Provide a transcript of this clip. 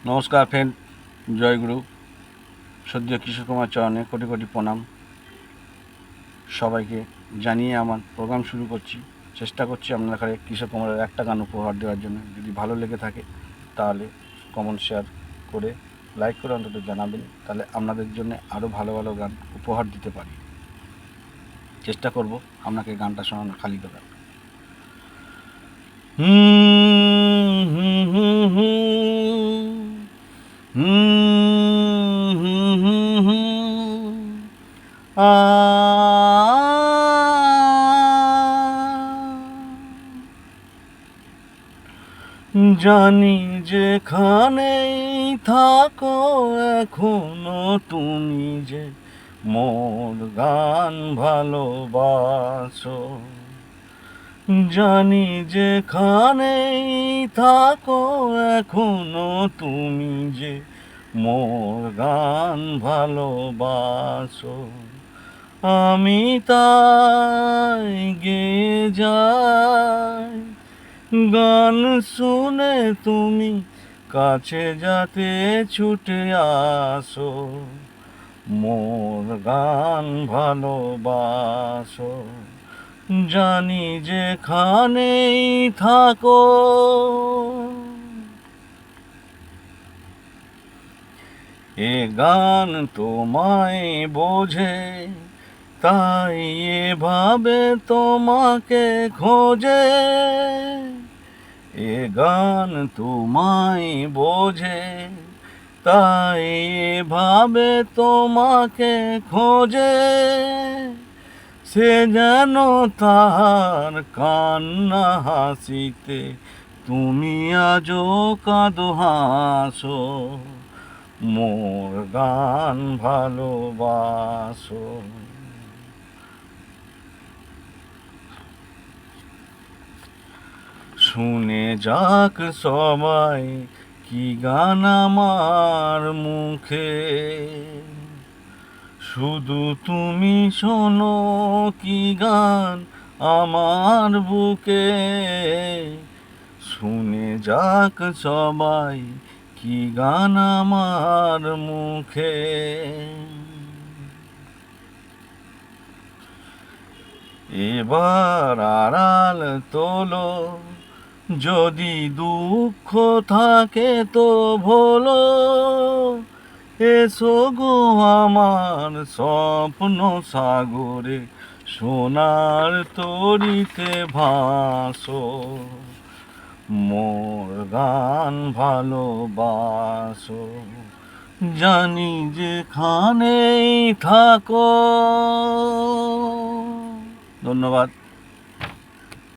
নমস্কার ফ্রেন্ড, জয়গুরু। সদ্য কিশোর কুমার চরণে কোটি কোটি প্রণাম সবাইকে জানিয়ে আমার প্রোগ্রাম শুরু করছি। চেষ্টা করছি আপনার কাছে কিশোর কুমারের একটা গান উপহার দেওয়ার জন্য। যদি ভালো লেগে থাকে তাহলে কমেন্ট শেয়ার করে লাইক করে অন্তত জানাবেন, তাহলে আপনাদের জন্য আরও ভালো ভালো গান উপহার দিতে পারি। চেষ্টা করব আপনাকে গানটা শোনানো খালি করে। জানি যেখানেই থাকো এখনো তুমি যে মোর গান ভালোবাসো। জানি যেখানেই থাকো এখনো তুমি যে মোর গান ভালোবাসো। আমি তাই গেয়ে যাই গান শুনে তুমি কাছে যাতে ছুটে আসো, মোর গান ভালোবাসো। জানি যেখানেই থাকো। এ গান তোমায় বোঝে তাই এভাবে তোমাকে খোঁজে। এ গান তোমায় বোঝে তাই এভাবে তোমাকে খোঁজে। সে যেন তার কান্না হাসিতে তুমি আজও কাঁদো হাসো, মোর গান ভালোবাসো। শুনে যাক সবাই কি গান আমার মুখে, শুধু তুমি শোনো কি গান আমার বুকে। শুনে যাক সবাই কি গান আমার মুখে। এবার আড়াল তোলো, যদি দুঃখ থাকে তো ভোলো। এসো গো আমার স্বপ্ন সাগরে সোনার তরিতে ভাসো, মোর গান ভালোবাসো। জানি যেখানেই থাকো। ধন্যবাদ।